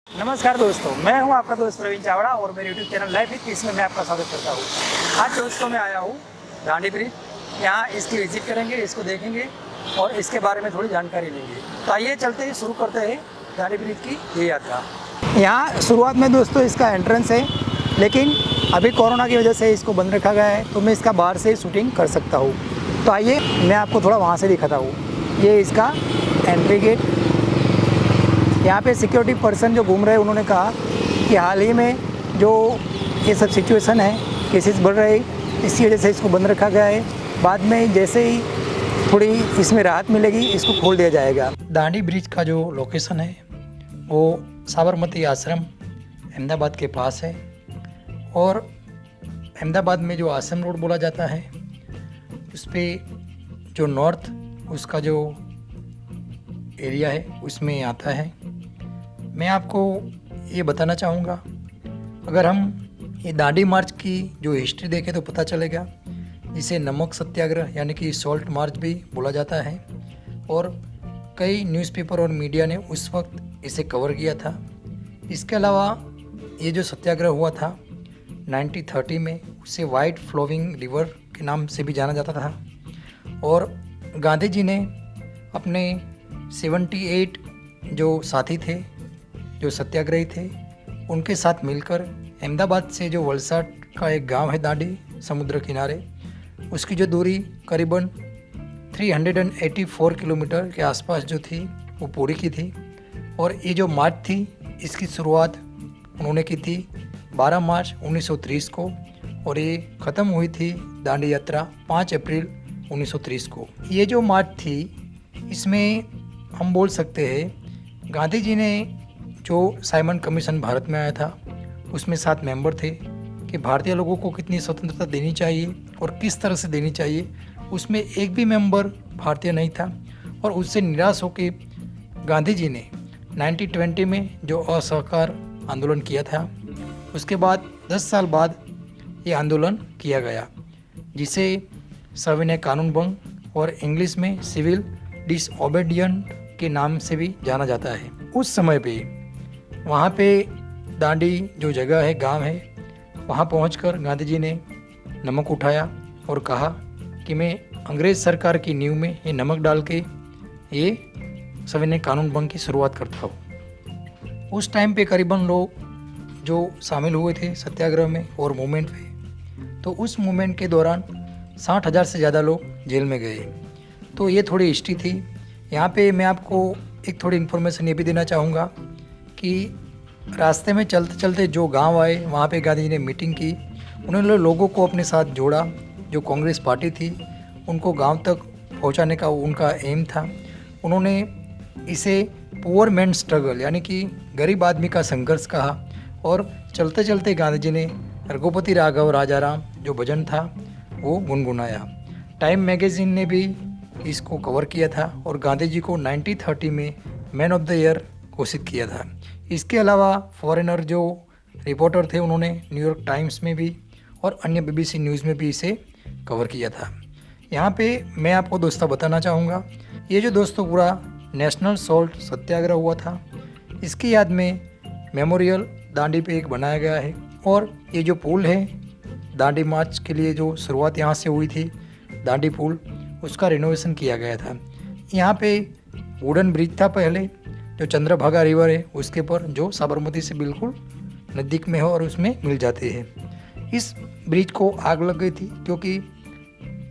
नमस्कार दोस्तों, मैं हूं आपका दोस्त प्रवीण चावड़ा और मेरे YouTube channel life with piece में मैं आपका स्वागत करता हूं। आज दोस्तों मैं आया हूं दांडी ब्रिज। यहां इसकी विजिट करेंगे, इसको देखेंगे और इसके बारे में थोड़ी जानकारी लेंगे। तो आइए चलते ही शुरू करते हैं दांडी ब्रिज की ये यात्रा। यहाँ शुरुआत में दोस्तों इसका एंट्रेंस है, लेकिन अभी कोरोना की वजह से इसको बंद रखा गया है, तो मैं इसका बाहर से शूटिंग कर सकता हूँ। तो आइए मैं आपको थोड़ा वहाँ से दिखाता हूँ। ये इसका एंट्री गेट। यहाँ पे सिक्योरिटी पर्सन जो घूम रहे हैं उन्होंने कहा कि हाल ही में जो ये सब सिचुएशन है, केसेस बढ़ रहे हैं, इसी वजह से इसको बंद रखा गया है। बाद में जैसे ही थोड़ी इसमें राहत मिलेगी इसको खोल दिया जाएगा। दांडी ब्रिज का जो लोकेशन है वो साबरमती आश्रम अहमदाबाद के पास है, और अहमदाबाद में जो आश्रम रोड बोला जाता है उस पर जो नॉर्थ उसका जो एरिया है उसमें आता है। मैं आपको ये बताना चाहूँगा, अगर हम ये दांडी मार्च की जो हिस्ट्री देखें तो पता चलेगा, जिसे नमक सत्याग्रह यानी कि सॉल्ट मार्च भी बोला जाता है, और कई न्यूज़पेपर और मीडिया ने उस वक्त इसे कवर किया था। इसके अलावा ये जो सत्याग्रह हुआ था 1930 में, उसे वाइट फ्लोविंग रिवर के नाम से भी जाना जाता था, और गांधी जी ने अपने 78 जो साथी थे, जो सत्याग्रही थे, उनके साथ मिलकर अहमदाबाद से जो वलसाड का एक गांव है दांडी समुद्र किनारे, उसकी जो दूरी करीबन 384 किलोमीटर के आसपास जो थी वो पूरी की थी। और ये जो मार्च थी इसकी शुरुआत उन्होंने की थी 12 मार्च 1930 को, और ये ख़त्म हुई थी दांडी यात्रा 5 अप्रैल 1930 को। ये जो मार्च थी इसमें हम बोल सकते हैं गांधी जी ने जो साइमन कमीशन भारत में आया था उसमें 7 मेंबर थे कि भारतीय लोगों को कितनी स्वतंत्रता देनी चाहिए और किस तरह से देनी चाहिए। उसमें एक भी मेंबर भारतीय नहीं था, और उससे निराश होकर गांधी जी ने 1920 में जो असहकार आंदोलन किया था, उसके बाद 10 साल बाद ये आंदोलन किया गया, जिसे सविनय कानून भंग और इंग्लिश में सिविल डिसओबीडियंट के नाम से भी जाना जाता है। उस समय पे वहाँ पे दांडी जो जगह है, गांव है, वहाँ पहुंचकर गांधी जी ने नमक उठाया और कहा कि मैं अंग्रेज़ सरकार की नींव में ये नमक डाल के ये सविनय कानून भंग की शुरुआत करता हूँ। उस टाइम पे करीबन लोग जो शामिल हुए थे सत्याग्रह में और मूवमेंट में, तो उस मूवमेंट के दौरान 60,000 से ज़्यादा लोग जेल में गए। तो ये थोड़ी हिस्ट्री थी। यहाँ पे मैं आपको एक थोड़ी इन्फॉर्मेशन ये भी देना चाहूँगा कि रास्ते में चलते चलते जो गांव आए वहाँ पे गांधी जी ने मीटिंग की। उन्होंने लोगों को अपने साथ जोड़ा। जो कांग्रेस पार्टी थी उनको गांव तक पहुँचाने का उनका एम था। उन्होंने इसे पुअर मैन स्ट्रगल यानी कि गरीब आदमी का संघर्ष कहा, और चलते चलते गांधी जी ने रघुपति राघव राजाराम जो भजन था वो गुनगुनाया। टाइम मैगज़ीन ने भी इसको कवर किया था, और गांधी जी को 1930 में मैन ऑफ द ईयर घोषित किया था। इसके अलावा फॉरेनर जो रिपोर्टर थे उन्होंने न्यूयॉर्क टाइम्स में भी और अन्य BBC न्यूज़ में भी इसे कवर किया था। यहाँ पे मैं आपको दोस्तों बताना चाहूँगा, ये जो दोस्तों पूरा नेशनल सॉल्ट सत्याग्रह हुआ था, इसकी याद में मेमोरियल दांडी पे एक बनाया गया है। और ये जो पुल है दांडी मार्च के लिए जो शुरुआत यहाँ से हुई थी, दांडी पुल, उसका रिनोवेशन किया गया था। यहाँ पे वुडन ब्रिज था पहले, जो चंद्रभागा रिवर है उसके पर, जो साबरमती से बिल्कुल नज़दीक में है और उसमें मिल जाते हैं। इस ब्रिज को आग लग गई थी, क्योंकि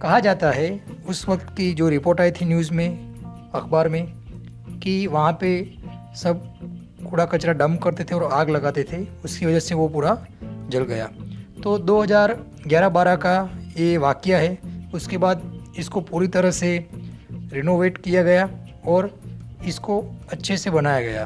कहा जाता है उस वक्त की जो रिपोर्ट आई थी न्यूज़ में, अखबार में, कि वहाँ पे सब कूड़ा कचरा डंप करते थे और आग लगाते थे, उसकी वजह से वो पूरा जल गया। तो 2011-12 का ये वाक़या है। उसके बाद इसको पूरी तरह से रिनोवेट किया गया और इसको अच्छे से बनाया गया।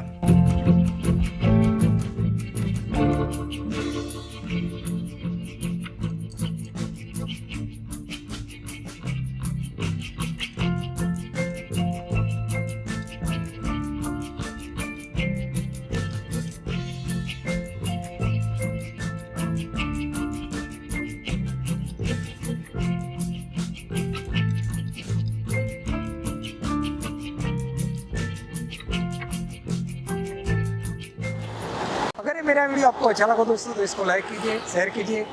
अगर ये मेरा वीडियो आपको अच्छा लगा दोस्तों तो इसको लाइक कीजिए, शेयर कीजिए,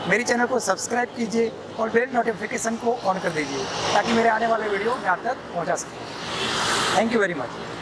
मेरे चैनल को सब्सक्राइब कीजिए और बेल नोटिफिकेशन को ऑन कर दीजिए ताकि मेरे आने वाले वीडियो मैं आप तक पहुँचा सकूँ। Thank you very much.